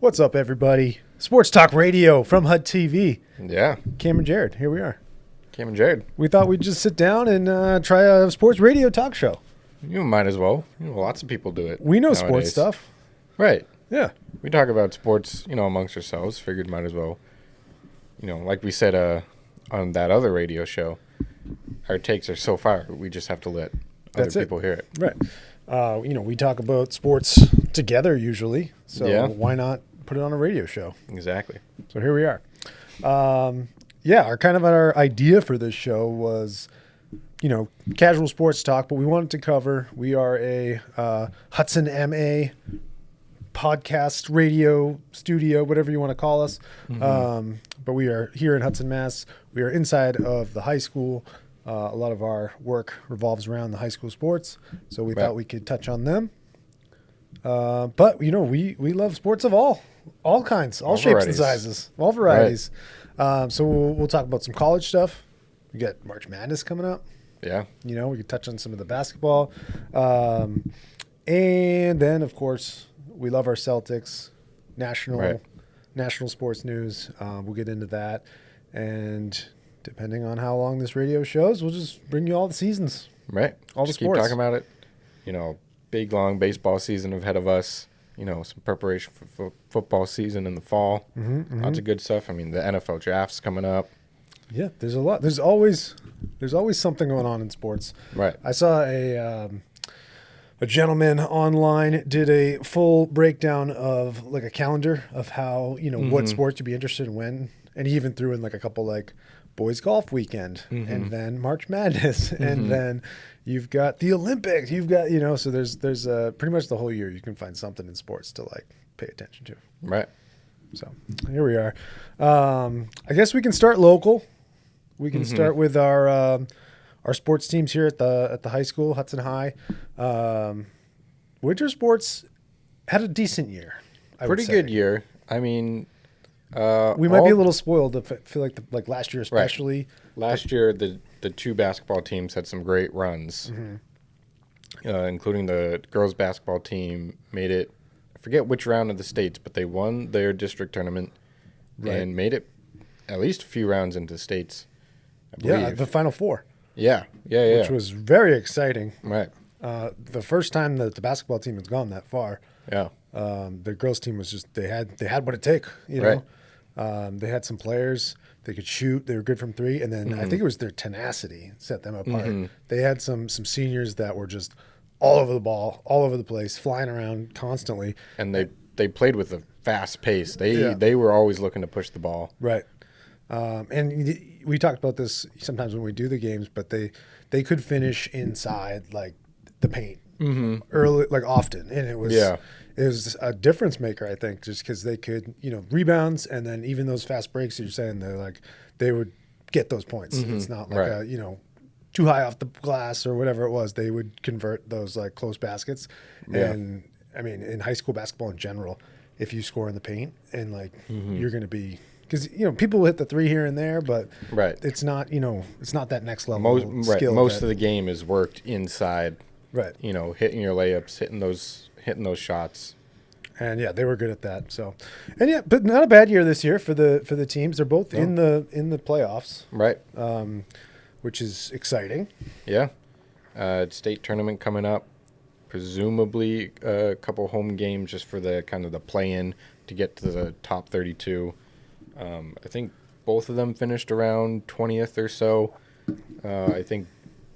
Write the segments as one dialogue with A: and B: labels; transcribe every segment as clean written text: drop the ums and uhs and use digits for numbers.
A: What's up, everybody? Sports Talk Radio from HUD-TV.
B: Yeah.
A: Cam and Jared, here we are.
B: Cam and Jared.
A: We thought we'd just sit down and try a sports radio talk show.
B: You might as well. Lots of people do it.
A: We know
B: nowadays.
A: sports stuff.
B: Right.
A: Yeah.
B: We talk about sports, amongst ourselves. Figured might as well, like we said on that other radio show, our takes are so far. We just have to let other people hear it.
A: Right. We talk about sports together usually, so why not put it on a radio show?
B: Exactly.
A: So here we are. Our idea for this show was, casual sports talk, but we wanted to cover, we are a Hudson MA podcast, radio, studio, whatever you want to call us.
B: Mm-hmm.
A: But we are here in Hudson, Mass. We are inside of the high school. A lot of our work revolves around the high school sports, so we thought we could touch on them. But we love sports of all kinds, all shapes and sizes, all varieties. Right. So we'll talk about some college stuff. We got March Madness coming up.
B: Yeah.
A: We could touch on some of the basketball. And then, of course, we love our Celtics, national sports news. We'll get into that. And depending on how long this radio shows, we'll just bring you all the seasons.
B: Right.
A: All
B: just
A: the sports.
B: Keep talking about it. Big, long baseball season ahead of us. Some preparation for football season in the fall.
A: Mm-hmm.
B: Lots of good stuff. The NFL draft's coming up.
A: Yeah, there's a lot. There's always something going on in sports.
B: Right.
A: I saw a gentleman online did a full breakdown of like a calendar of how, what sports you'd be interested in when. And he even threw in like a couple like boys golf weekend and then March Madness and then you've got the Olympics. You've got, so there's pretty much the whole year you can find something in sports to like pay attention to.
B: Right.
A: So here we are. I guess we can start local. We can start with our sports teams here at the high school, Hudson High. Winter sports had a decent year.
B: Pretty good year.
A: We might be a little spoiled. I feel like last year especially.
B: Right. Last year, the two basketball teams had some great runs, including the girls basketball team made it. I forget which round of the states, but they won their district tournament and made it at least a few rounds into states. I believe.
A: Yeah, the Final Four.
B: Yeah.
A: Which was very exciting.
B: Right.
A: The first time that the basketball team has gone that far.
B: Yeah.
A: The girls team was just they had what it took.
B: Right.
A: They had some players. They could shoot. They were good from three. And then I think it was their tenacity set them apart. They had some seniors that were just all over the ball, all over the place, flying around constantly.
B: And they played with a fast pace. They were always looking to push the ball.
A: Right. And we talked about this sometimes when we do the games, but they could finish inside like the paint early, like often. And it was a difference maker, I think, just because they could, rebounds and then even those fast breaks that you're saying, they would get those points. It's not like too high off the glass or whatever it was. They would convert those like close baskets.
B: Yeah.
A: And in high school basketball in general, if you score in the paint and you're going to be, because people will hit the three here and there, but it's not it's not that next level skill.
B: Most of the game is worked inside.
A: Right.
B: Hitting your layups, hitting those shots.
A: And they were good at that. So, but not a bad year this year for the teams. They're both in the playoffs,
B: right?
A: Which is exciting.
B: Yeah, state tournament coming up. Presumably a couple home games just for the kind of the play-in to get to the top 32. I think both of them finished around 20th or so. I think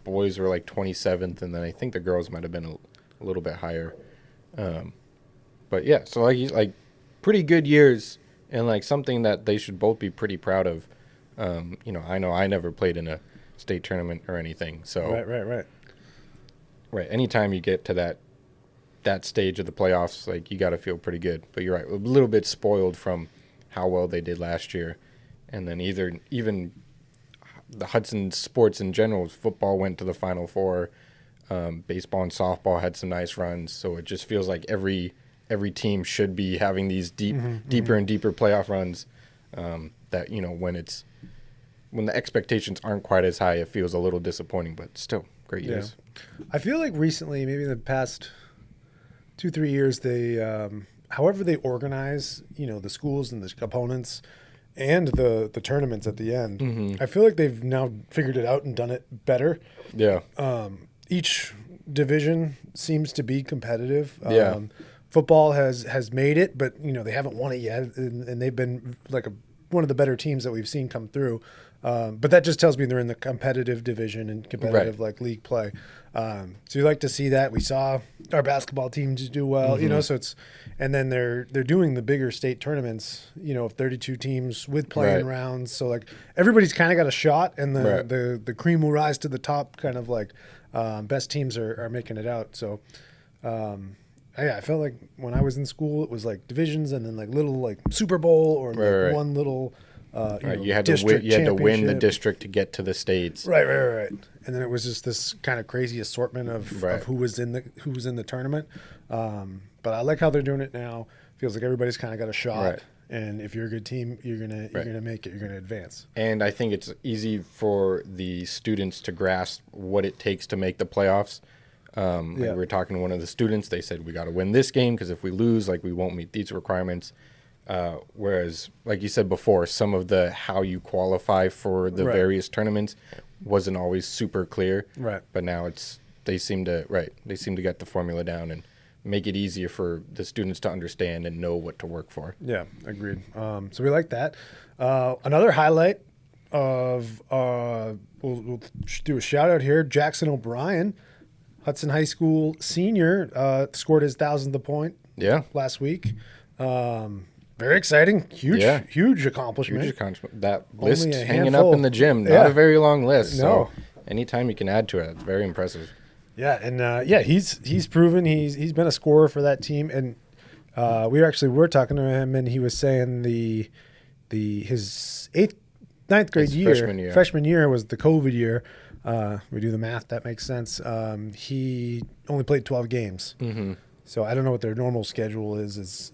B: boys were like 27th, and then I think the girls might have been a little bit higher. But yeah, so like pretty good years and like something that they should both be pretty proud of. I know I never played in a state tournament or anything. So right. Anytime you get to that stage of the playoffs, like you got to feel pretty good. But you're right, a little bit spoiled from how well they did last year, and then even the Hudson sports in general, football went to the Final Four. Baseball and softball had some nice runs, so it just feels like every team should be having these deeper and deeper playoff runs. That when the expectations aren't quite as high, it feels a little disappointing, but still great years.
A: I feel like recently, maybe in the past 2-3 years, they however they organize, the schools and the opponents and the tournaments at the end, I feel like they've now figured it out and done it better.
B: Yeah.
A: Each division seems to be competitive.
B: Yeah.
A: Football has made it, but they haven't won it yet, and they've been like one of the better teams that we've seen come through. But that just tells me they're in the competitive division and competitive league play. So you like to see that. We saw our basketball teams do well, so and then they're doing the bigger state tournaments, of 32 teams with playing rounds. So like everybody's kind of got a shot, and the cream will rise to the top. Kind of like best teams are making it out. So. I felt like when I was in school, it was like divisions and then like little like Super Bowl or one little
B: you had to win the district to get to the states.
A: Right. And then it was just this kind of crazy assortment of who was in the tournament. But I like how they're doing it now. Feels like everybody's kind of got a shot. Right. And if you're a good team, you're gonna make it. You're gonna advance.
B: And I think it's easy for the students to grasp what it takes to make the playoffs. Like we were talking to one of the students. They said we got to win this game because if we lose, like we won't meet these requirements. Whereas, like you said before, some of the how you qualify for the various tournaments wasn't always super clear.
A: Right.
B: But now they seem to get the formula down and make it easier for the students to understand and know what to work for.
A: Yeah, agreed. So we like that. Another highlight of we'll do a shout out here. Jackson O'Brien, Hudson High School senior, scored his 1,000th point last week. Very exciting. Huge accomplishment.
B: That list hanging up in the gym, not a very long list. No. So anytime you can add to it, it's very impressive.
A: Yeah, and he's proven he's been a scorer for that team. And we were talking to him, and he was saying his ninth grade freshman year was the COVID year. We do the math, that makes sense. He only played 12 games. Mm-hmm. So I don't know what their normal schedule is. It's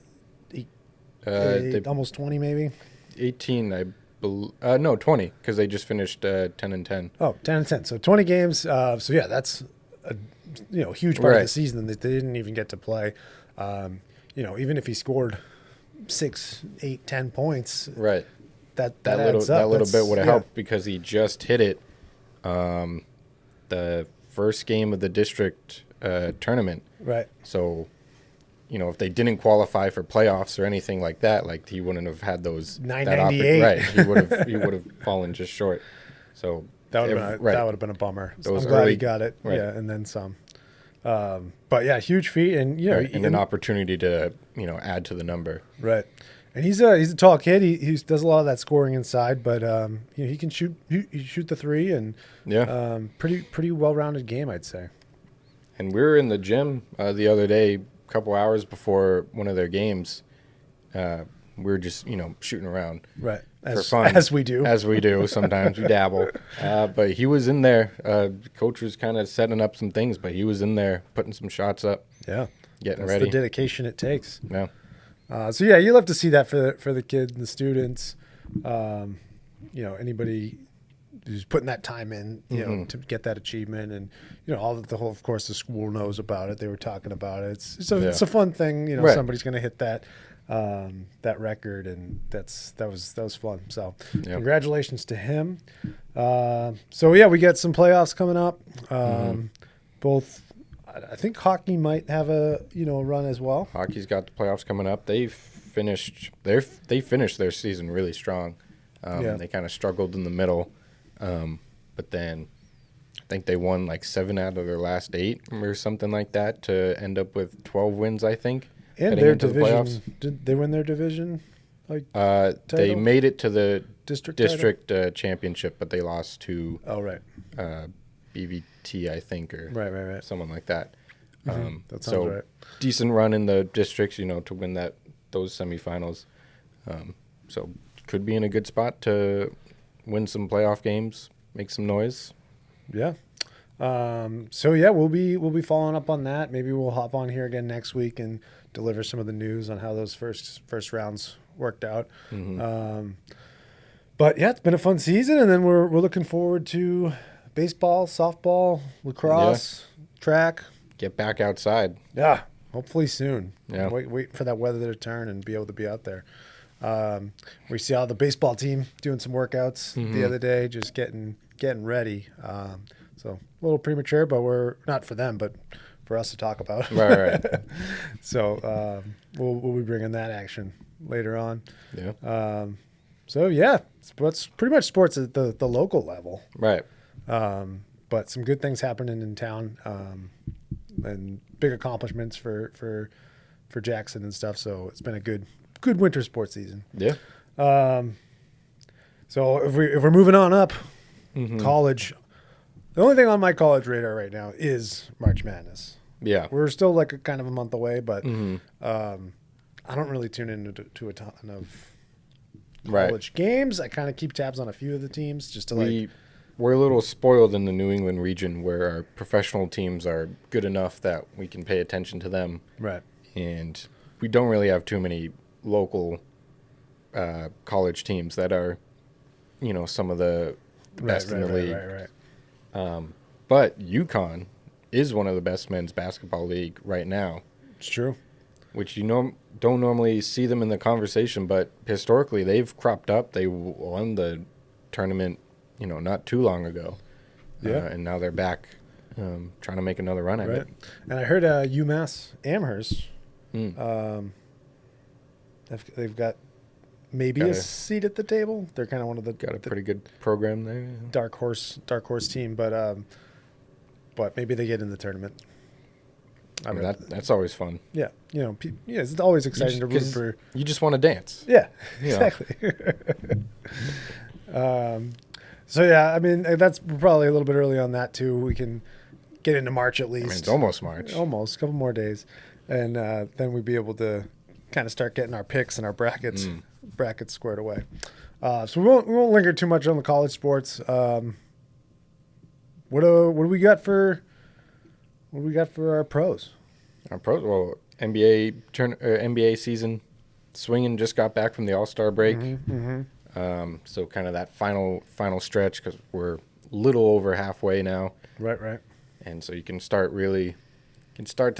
A: almost 20 maybe?
B: 18, no, 20, because they just finished 10-10.
A: Oh, 10-10. So 20 games. So yeah, that's a huge part of the season that they didn't even get to play. Even if he scored 6, 8, 10 points,
B: right?
A: That little
B: bit would have helped because he just hit it. The first game of the district tournament. Right. So, if they didn't qualify for playoffs or anything like that, like he wouldn't have had those
A: 998.
B: Right. He would have fallen just short. So
A: that would have been a bummer. So I'm glad he got it. Right. Yeah, and then some. But yeah, huge feat, and
B: and an opportunity to add to the number.
A: Right. And he's a tall kid. He does a lot of that scoring inside, but he can shoot the three, and pretty well-rounded game, I'd say.
B: And we were in the gym the other day, a couple hours before one of their games. We were just shooting around,
A: right,
B: for fun,
A: as we do.
B: Sometimes we dabble. But he was in there. Coach was kind of setting up some things, but he was in there putting some shots up.
A: Yeah,
B: getting
A: ready. That's the dedication it takes.
B: Yeah.
A: So yeah, you love to see that for the kids and the students. Anybody who's putting that time in, to get that achievement, and of course the school knows about it. They were talking about it. It's a fun thing. Somebody's going to hit that record, and that was fun. So congratulations to him. So yeah, we got some playoffs coming up. Both. I think hockey might have a run as well.
B: Hockey's got the playoffs coming up. They finished their season really strong. They kind of struggled in the middle, but then I think they won like 7 out of their last 8 or something like that to end up with 12 wins. I think.
A: And their division. Did they win their division?
B: They made it to the district championship, but they lost to.
A: Oh right.
B: BVT, I think, or
A: right.
B: someone like that.
A: That sounds right.
B: Decent run in the districts, to win those semifinals. So could be in a good spot to win some playoff games, make some noise.
A: Yeah. So yeah, we'll be following up on that. Maybe we'll hop on here again next week and deliver some of the news on how those first rounds worked out. But yeah, it's been a fun season, and then we're looking forward to baseball, softball, lacrosse, track.
B: Get back outside.
A: Yeah. hopefully soon.
B: Yeah.
A: Waiting for that weather to turn and be able to be out there. We saw the baseball team doing some workouts the other day, just getting ready. So a little premature, but we're not for them, but for us to talk about.
B: Right.
A: So we'll be bringing that action later on.
B: Yeah.
A: So yeah, it's pretty much sports at the local level.
B: Right.
A: But some good things happening in town, and big accomplishments for Jackson and stuff. So it's been a good winter sports season.
B: Yeah.
A: So if we're moving on up, college, the only thing on my college radar right now is March Madness.
B: Yeah.
A: We're still like kind of a month away, but I don't really tune into a ton of college games. I kind of keep tabs on a few of the teams just to
B: We're a little spoiled in the New England region where our professional teams are good enough that we can pay attention to them.
A: Right.
B: And we don't really have too many local college teams that are, some of the best in the league.
A: Right.
B: But UConn is one of the best men's basketball league right now.
A: It's true.
B: Which don't normally see them in the conversation, but historically they've cropped up. They won the tournament, not too long ago.
A: Yeah.
B: And now they're back trying to make another run at it.
A: And I heard UMass Amherst, they've got maybe a seat at the table. They're kind of one of the
B: got a pretty good program there.
A: Dark horse team, but maybe they get in the tournament.
B: I mean, that's always fun.
A: Yeah, it's always exciting to root for.
B: You just want to dance.
A: Yeah, exactly. So yeah, I mean that's probably a little bit early on that too. We can get into March at least.
B: I mean, it's almost March.
A: Almost a couple more days, and then we'd be able to kind of start getting our picks and our brackets squared away. So we won't linger too much on the college sports. What do we got for our pros?
B: Our pros, well, NBA season swinging, just got back from the All-Star break. So kind of that final stretch because we're a little over halfway now.
A: Right.
B: And so you can start to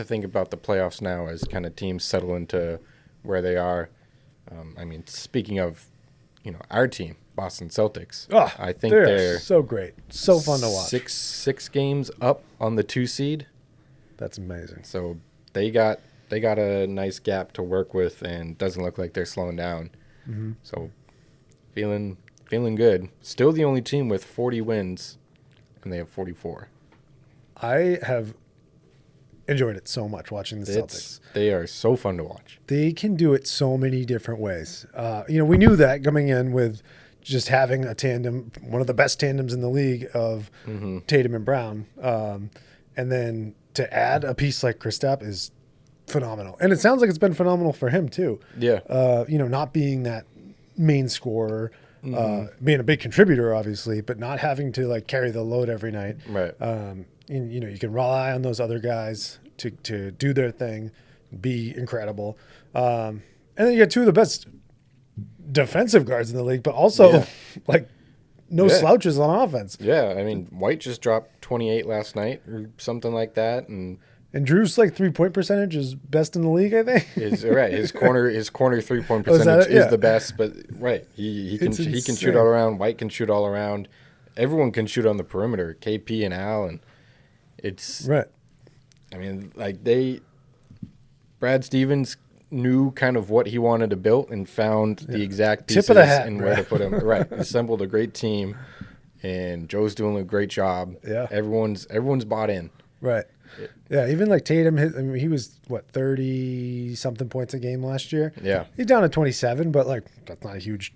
B: think about the playoffs now as kind of teams settle into where they are. I mean, speaking of, our team, Boston Celtics.
A: Oh,
B: I think they're
A: so great, so fun to watch.
B: Six games up on the 2 seed.
A: That's amazing.
B: So they got a nice gap to work with, and doesn't look like they're slowing down. So feeling good. Still the only team with 40 wins, and they have 44.
A: I have enjoyed it so much watching the Celtics.
B: They are so fun to watch.
A: They can do it so many different ways. We knew that coming in with just having a tandem, one of the best tandems in the league of Tatum and Brown. And then to add a piece like Kristaps is phenomenal. And it sounds like it's been phenomenal for him too.
B: Yeah.
A: Not being that main scorer, being a big contributor, obviously, but not having to carry the load every night.
B: Right.
A: You can rely on those other guys to do their thing, be incredible. And then you get two of the best defensive guards in the league, but also no slouches on offense.
B: Yeah, I mean, White just dropped 28 last night or something like that, and
A: Drew's 3-point percentage is best in the league, I think.
B: His corner 3-point percentage is the best, but he can shoot all around. White can shoot all around. Everyone can shoot on the perimeter. KP and Al, and it's
A: right.
B: I mean, Brad Stevens knew kind of what he wanted to build and found the exact pieces
A: Tip of the hat,
B: and where to put them. Right, assembled a great team, and Joe's doing a great job.
A: Yeah,
B: everyone's bought in.
A: Right. Yeah, even Tatum, he was 30-something points a game last year.
B: Yeah,
A: he's down to 27, but that's not a huge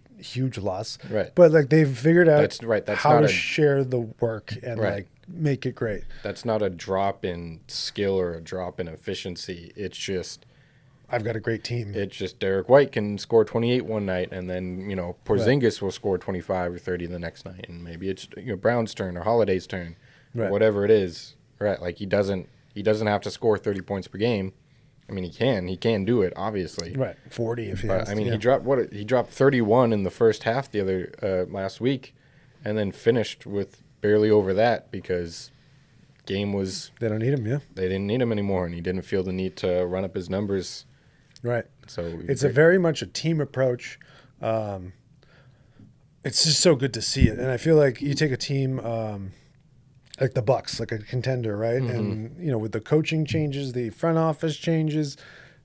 A: loss.
B: Right.
A: But they've figured out
B: that's
A: how to share the work and make it great.
B: That's not a drop in skill or a drop in efficiency. It's just
A: I've got a great team.
B: It's just Derek White can score 28 one night, and then Porzingis will score 25 or 30 the next night, and maybe it's Brown's turn or Holiday's turn, whatever it is. Right, he doesn't have to score 30 points per game. I mean, he can do it, obviously.
A: Right, 40 if he has.
B: I mean, he dropped 31 in the first half the other last week, and then finished with barely over that because game was...
A: They don't need him, yeah.
B: They didn't need him anymore, and he didn't feel the need to run up his numbers.
A: Right.
B: So
A: it's a very much a team approach. It's just so good to see it. And I feel like you take a team like the Bucks, like a contender, right? Mm-hmm. And, you know, with the coaching changes, the front office changes,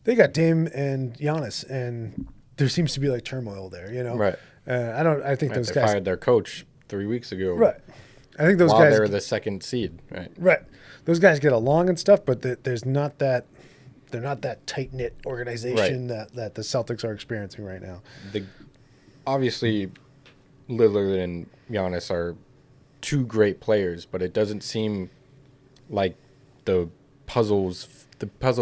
A: they got Dame and Giannis, and there seems to be like turmoil there, you know?
B: Right.
A: I think those
B: they
A: guys
B: fired their coach 3 weeks ago.
A: Right. I think those
B: while
A: guys...
B: they were the second seed, right?
A: Right. Those guys get along and stuff, but there's not that... They're not that tight-knit organization that the Celtics are experiencing right now.
B: Obviously, Lillard and Giannis are two great players, but it doesn't seem like the puzzle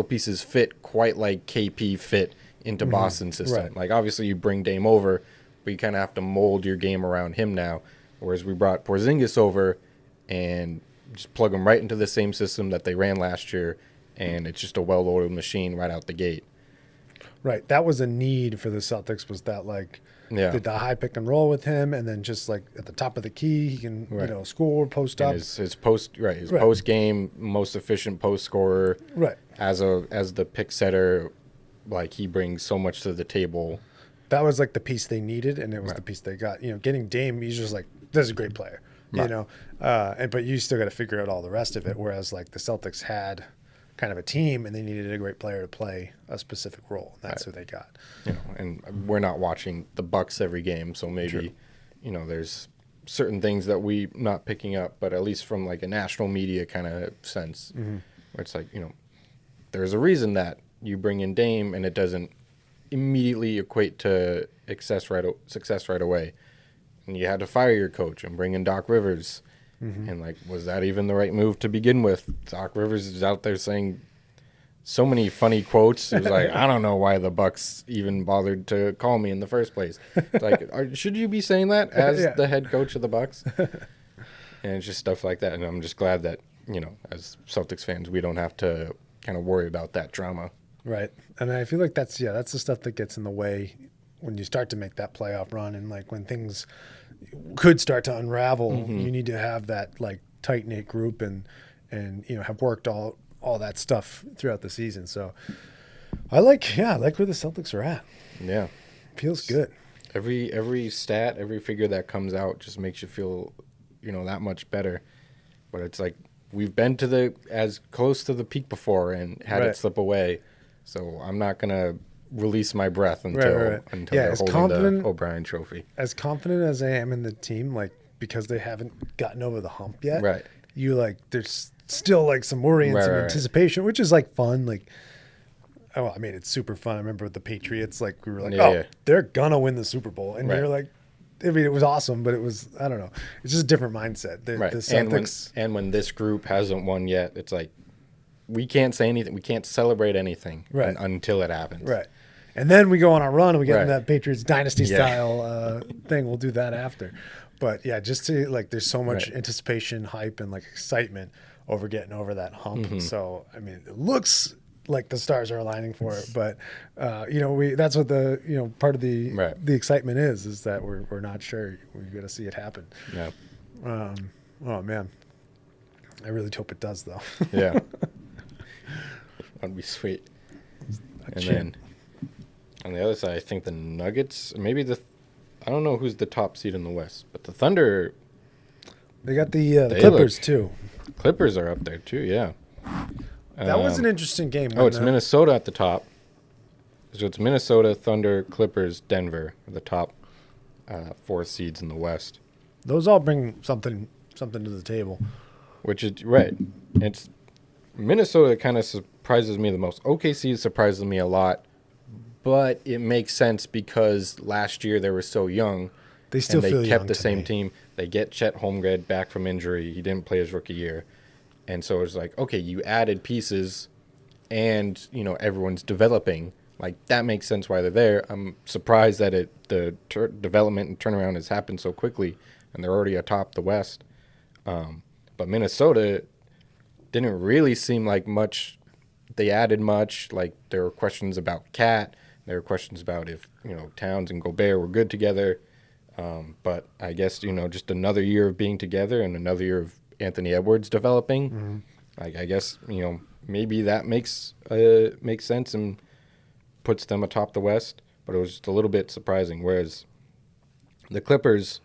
B: pieces fit quite like KP fit into Boston's system.
A: Right.
B: Like, obviously, you bring Dame over, but you kind of have to mold your game around him now, whereas we brought Porzingis over and just plug him right into the same system that they ran last year, and it's just a well-oiled machine right out the gate.
A: Right. That was a need for the Celtics, was that, like, the high pick and roll with him, and then just, like, at the top of the key, he can, you know, score, post up.
B: His post-game, most efficient post scorer.
A: Right.
B: As the pick setter, like, he brings so much to the table.
A: That was, like, the piece they needed, and it was the piece they got. You know, getting Dame, he's just like, this is a great player, you know. But you still got to figure out all the rest of it, whereas, like, the Celtics had kind of a team, and they needed a great player to play a specific role, and that's who they got.
B: You know, and we're not watching the Bucks every game, so maybe, you know, there's certain things that we not picking up, but at least from like a national media kind of sense, where it's like, you know, there's a reason that you bring in Dame and it doesn't immediately equate to success right away, and you had to fire your coach and bring in Doc Rivers. And, like, was that even the right move to begin with? Doc Rivers is out there saying so many funny quotes. It was like, I don't know why the Bucks even bothered to call me in the first place. It's like, should you be saying that as the head coach of the Bucks? And it's just stuff like that. And I'm just glad that, you know, as Celtics fans, we don't have to kind of worry about that drama.
A: Right. And I feel like that's the stuff that gets in the way when you start to make that playoff run, and, like, when things could start to unravel, you need to have that, like, tight-knit group and you know, have worked all that stuff throughout the season. So I like where the Celtics are at.
B: Yeah.
A: Feels good.
B: Every stat, every figure that comes out just makes you feel, you know, that much better. But it's like we've been to as close to the peak before and had it slip away. So I'm not going to release my breath until they're holding the O'Brien Trophy.
A: As confident as I am in the team, like, because they haven't gotten over the hump yet, you, like, there's still, like, some worry and some anticipation, which is, like, fun. Like, oh, I mean, it's super fun. I remember with the Patriots, like, we were like, they're gonna win the Super Bowl, and you're like, I mean, it was awesome, but it was, I don't know, it's just a different mindset. The Celtics,
B: and when this group hasn't won yet, it's like, we can't say anything, we can't celebrate anything until it happens.
A: Right. And then we go on our run and we get in that Patriots dynasty style thing. We'll do that after. But yeah, just to, like, there's so much anticipation, hype, and, like, excitement over getting over that hump. So, I mean, it looks like the stars are aligning for it, but you know, that's what the, you know, part of the excitement is that we're not sure. We've got to see it happen.
B: Yeah.
A: Oh man, I really hope it does, though.
B: Yeah. That'd be sweet. And then on the other side, I think the Nuggets, maybe I don't know who's the top seed in the West, but the Thunder.
A: They got the Clippers too.
B: Clippers are up there too, yeah.
A: That was an interesting game.
B: It's Minnesota at the top. So it's Minnesota, Thunder, Clippers, Denver, the top 4 seeds in the West.
A: Those all bring something to the table.
B: Which is right. It's Minnesota kind of surprises me the most. OKC surprises me a lot. But it makes sense because last year they were so young.
A: They still feel young.
B: They kept the same team. They get Chet Holmgren back from injury. He didn't play his rookie year. And so it's like, okay, you added pieces and, you know, everyone's developing. Like, that makes sense why they're there. I'm surprised that the development and turnaround has happened so quickly, and they're already atop the West. But Minnesota didn't really seem like much. They added much. Like, there were questions about Cat. There were questions about if, you know, Towns and Gobert were good together. But I guess, you know, just another year of being together and another year Anthony Edwards developing.
A: Mm-hmm.
B: Like, I guess, maybe that makes sense and puts them atop the West, but it was just a little bit surprising. Whereas the Clippers,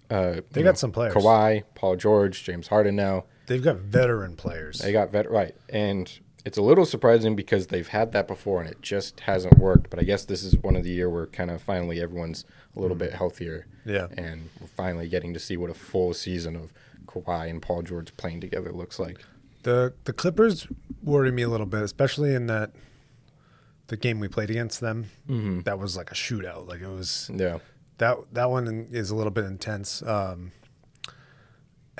A: they got some players.
B: Kawhi, Paul George, James Harden now.
A: They've got veteran players.
B: They got right. And it's a little surprising because they've had that before and it just hasn't worked. But I guess this is one of the year where kind of finally everyone's a little bit healthier.
A: Yeah.
B: And we're finally getting to see what a full season of Kawhi and Paul George playing together looks like.
A: The Clippers worry me a little bit, especially in that the game we played against them, that was like a shootout. Like it was that one is a little bit intense. And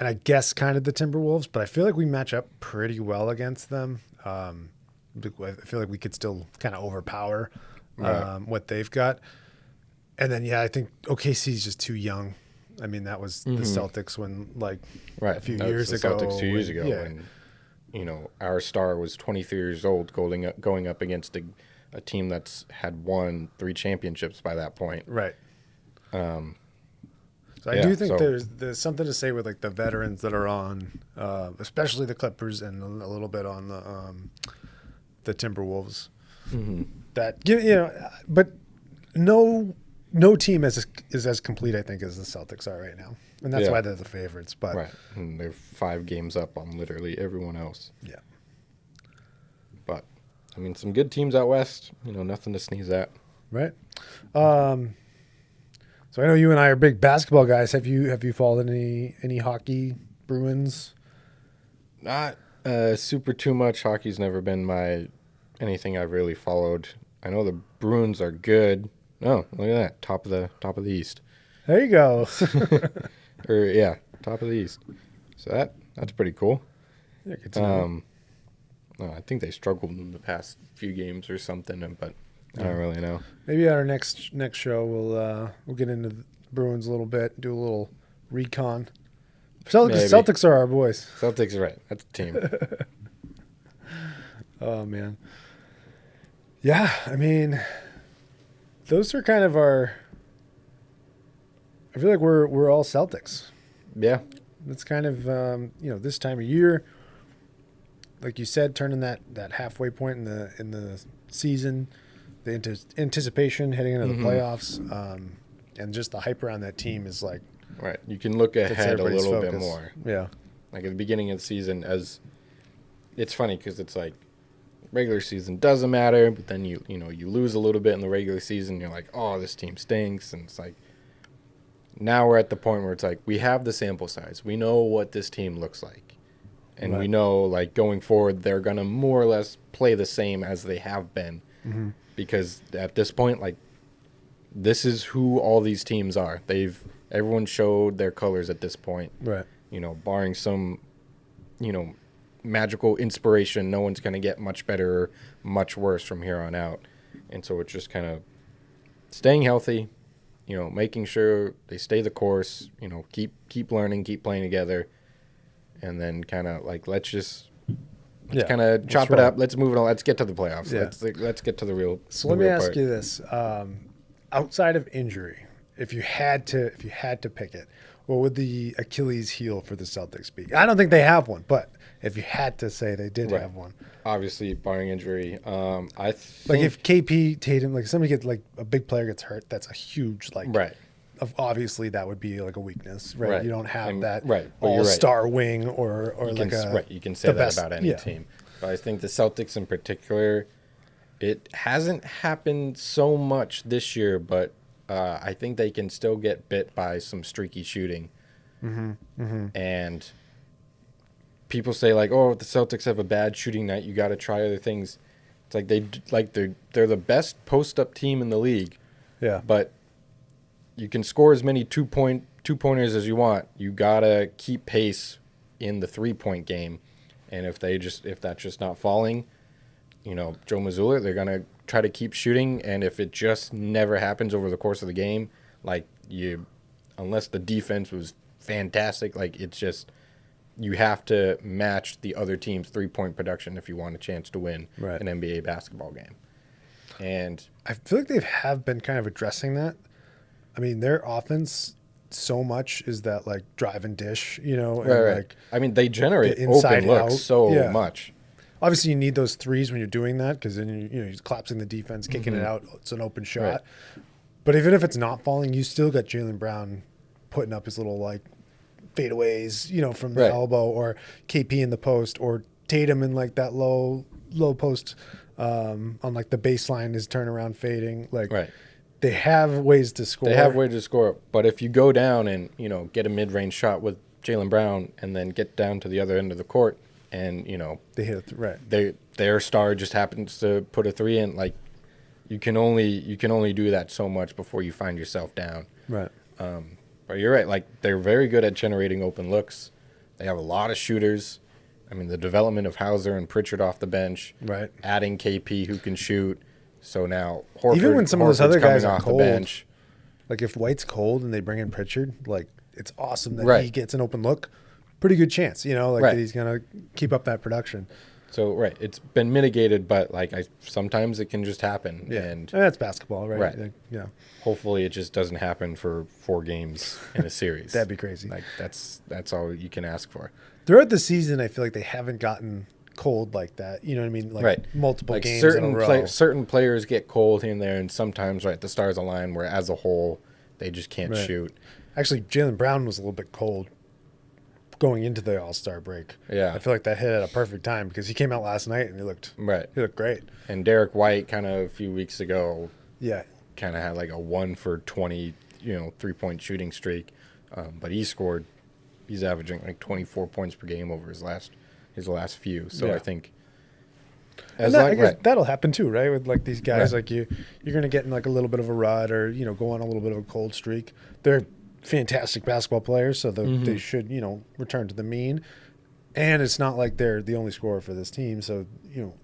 A: I guess kind of the Timberwolves, but I feel like we match up pretty well against them. I feel like we could still kind of overpower what they've got. And then, I think OKC is just too young. I mean, that was the Celtics when, a few years ago.
B: Celtics 2 years ago when, our star was 23 years old going up against a team that's had won 3 championships by that point.
A: Right. So I do think there's something to say with the veterans that are on, especially the Clippers and a little bit on the Timberwolves. Mm-hmm. That but no team is as complete, I think, as the Celtics are right now, and that's why they're the favorites. But
B: right, and they're 5 games up on literally everyone else.
A: Yeah.
B: But I mean, some good teams out west. Nothing to sneeze at.
A: Right. So I know you and I are big basketball guys. Have you followed any hockey, Bruins?
B: Not super too much. Hockey's never been anything I've really followed. I know the Bruins are good. Oh, look at that. Top of the East.
A: There you go.
B: Top of the East. So that's pretty cool.
A: Yeah, good to know.
B: I think they struggled in the past few games or something, but I don't really know.
A: Maybe at our next show we'll get into the Bruins a little bit, do a little recon. Celtics are our boys.
B: Celtics are right. That's a team.
A: Oh man. Yeah, I mean, those are kind of our. I feel like we're all Celtics.
B: Yeah.
A: It's kind of this time of year, like you said, turning that halfway point in the season. The anticipation heading into the playoffs, and just the hype around that team is like
B: right. You can look ahead a little bit more.
A: Yeah,
B: like at the beginning of the season, as it's funny because it's like regular season doesn't matter, but then you lose a little bit in the regular season. You're like, oh, this team stinks, and it's like now we're at the point where it's like we have the sample size. We know what this team looks like, and we know going forward they're gonna more or less play the same as they have been. Mm-hmm. Because at this point, this is who all these teams are. Everyone showed their colors at this point.
A: Right.
B: Barring some, magical inspiration, no one's going to get much better or much worse from here on out. And so it's just kind of staying healthy, making sure they stay the course, keep learning, keep playing together, and then kind of let's kind of chop it up. Let's move it on. Let's get to the playoffs. Yeah. Let's get to the real.
A: So let me ask you this: outside of injury, if you had to pick it, what would the Achilles heel for the Celtics be? I don't think they have one, but if you had to say they did have one,
B: obviously barring injury, I think
A: if KP Tatum, somebody gets a big player gets hurt, that's a huge
B: right.
A: Obviously, that would be a weakness, right? You don't have that
B: right.
A: all-star wing or
B: You can say that about any team. But I think the Celtics in particular, it hasn't happened so much this year, but I think they can still get bit by some streaky shooting. Mm-hmm. Mm-hmm. And people say oh, if the Celtics have a bad shooting night, you got to try other things. It's they're the best post-up team in the league. Yeah, but you can score as many two-pointers as you want. You gotta keep pace in the 3-point game, and if that's just not falling, Joe Mazzulla, they're gonna try to keep shooting, and if it just never happens over the course of the game, unless the defense was fantastic, it's just you have to match the other team's 3-point production if you want a chance to win an NBA basketball game. And
A: I feel like they have been kind of addressing that. I mean, their offense so much is that like drive and dish, you know, and
B: Right.
A: like
B: I mean, they generate
A: the inside
B: open looks
A: out.
B: so
A: Yeah.
B: much.
A: Obviously, you need those threes when you're doing that because then you're collapsing the defense, kicking it out. It's an open shot.
B: Right.
A: But even if it's not falling, you still got Jaylen Brown putting up his little like fadeaways, you know, from the
B: Right.
A: elbow, or KP in the post, or Tatum in like that low post on like the baseline, his turnaround fading. Like
B: Right.
A: they have ways to score.
B: They have ways to score, but if you go down and get a mid-range shot with Jaylen Brown, and then get down to the other end of the court, and
A: They hit it right.
B: their star just happens to put a three in, like you can only do that so much before you find yourself down.
A: Right.
B: But you're right, like they're very good at generating open looks. They have a lot of shooters. I mean, the development of Hauser and Pritchard off the bench,
A: Right.
B: adding KP who can shoot. So now Horford,
A: Even when some of those other guys
B: coming
A: are
B: off
A: cold,
B: the bench.
A: like if White's cold and they bring in Pritchard, like it's awesome that
B: Right.
A: he gets an open look. Pretty good chance, like
B: Right.
A: that he's gonna keep up that production.
B: So right, it's been mitigated, but like sometimes it can just happen,
A: Yeah,
B: and
A: that's basketball, right?
B: Right.
A: Like, yeah,
B: hopefully it just doesn't happen for 4 games in a series.
A: that'd be crazy.
B: Like that's all you can ask for.
A: Throughout the season, I feel like they haven't gotten cold like that. You know what I mean? Like
B: Right.
A: multiple
B: Like
A: games in a row.
B: certain players get cold here and there, and sometimes the stars align where as a whole they just can't
A: Right.
B: shoot.
A: Actually, Jaylen Brown was a little bit cold going into the All-Star break.
B: Yeah.
A: I feel like that hit at a perfect time because he came out last night and he looked great.
B: And Derek White kind of a few weeks ago
A: Yeah.
B: kind of had like a 1 for 20, 3-point shooting streak. But he's averaging like 24 points per game over his last few. So
A: Yeah.
B: I think
A: I guess that'll happen too, right? With like these guys,
B: Right.
A: like you're going to get in like a little bit of a rut or, go on a little bit of a cold streak. They're fantastic basketball players, so they should, return to the mean. And it's not like they're the only scorer for this team, so,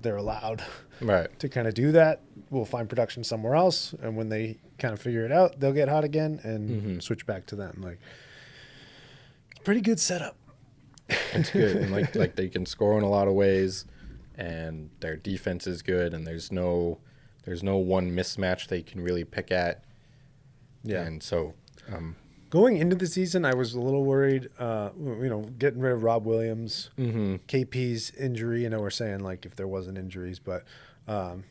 A: they're allowed
B: right.
A: to kind of do that. We'll find production somewhere else, and when they kind of figure it out, they'll get hot again and switch back to them. Like, pretty good setup.
B: It's good. And like they can score in a lot of ways, and their defense is good, and there's no one mismatch they can really pick at.
A: Yeah.
B: And so
A: Going into the season, I was a little worried, getting rid of Rob Williams, KP's injury. I know we're saying, like, if there wasn't injuries, but him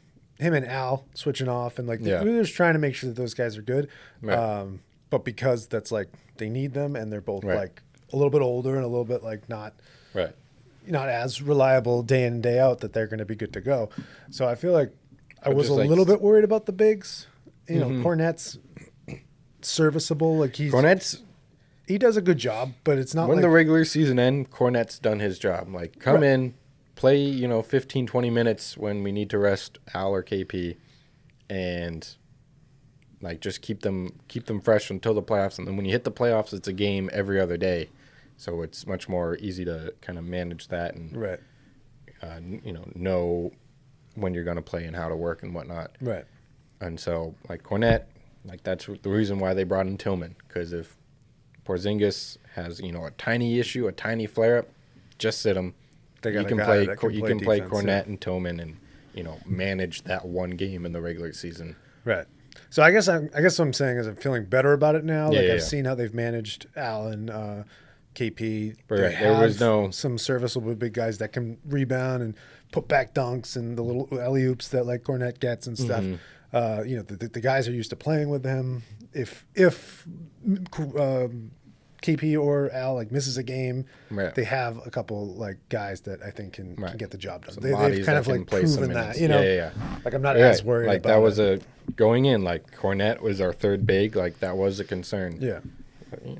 A: and Al switching off, and, like, they're just trying to make sure that those guys are good.
B: Right.
A: But because that's, like, they need them, and they're both,
B: Right.
A: like, a little bit older and a little bit, like, not as reliable day in and day out, that they're going to be good to go. So I feel like I was a little bit worried about the bigs. Cornette's serviceable. Like he does a good job, but it's not
B: when
A: like
B: the regular season ends, Cornette's done his job. Like come in, play 15, 20 minutes when we need to rest Al or KP, and like just keep them fresh until the playoffs. And then when you hit the playoffs, it's a game every other day, so it's much more easy to kind of manage that and know when you're going to play and how to work and whatnot.
A: Right.
B: And so like Cornette, like that's the reason why they brought in Tillman, because if Porzingis has a tiny issue, a tiny flare up, just sit him. You can play
A: defense,
B: Cornette and Tillman and manage that one game in the regular season.
A: Right. So I guess what I'm saying is I'm feeling better about it now. I've
B: Yeah.
A: seen how they've managed Al and KP.
B: But
A: They
B: there was
A: have some serviceable big guys that can rebound and put back dunks and the little alley oops that like Cornette gets and stuff. The guys are used to playing with him. If KP or Al like misses a game, they have a couple like guys that I think can get the job done. They've kind of like proven that, Like I'm not as worried
B: like
A: about
B: that was
A: it.
B: going in. Like Cornette was our third big. Like that was a concern.
A: Yeah,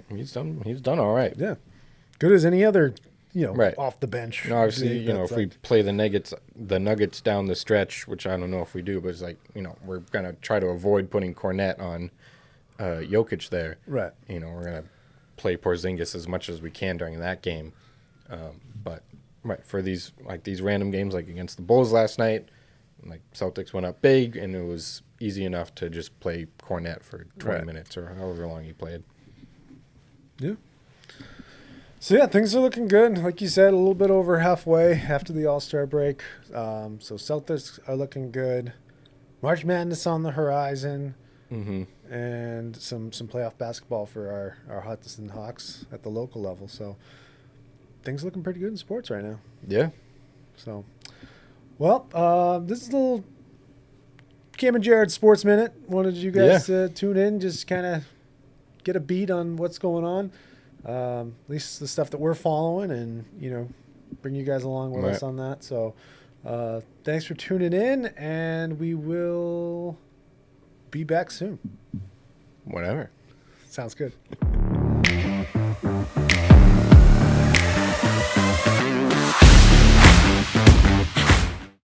B: he's done all right.
A: Yeah, good as any other. Off the bench.
B: Obviously, if we play the Nuggets down the stretch, which I don't know if we do, but it's like, we're going to try to avoid putting Cornette on Jokic there.
A: Right.
B: We're going to play Porzingis as much as we can during that game. But for these random games, like against the Bulls last night, like Celtics went up big, and it was easy enough to just play Cornette for 20 minutes or however long he played.
A: Yeah. So, yeah, things are looking good. Like you said, a little bit over halfway after the All-Star break. So Celtics are looking good. March Madness on the horizon. and some playoff basketball for our Hudson Hawks at the local level. So things looking pretty good in sports right now.
B: Yeah.
A: So, well, this is a little Cam and Jared Sports Minute. Wanted you guys to tune in, just kind of get a beat on what's going on. At least the stuff that we're following, and bring you guys along with us on that. So thanks for tuning in, and we will be back soon.
B: Whatever.
A: Sounds good.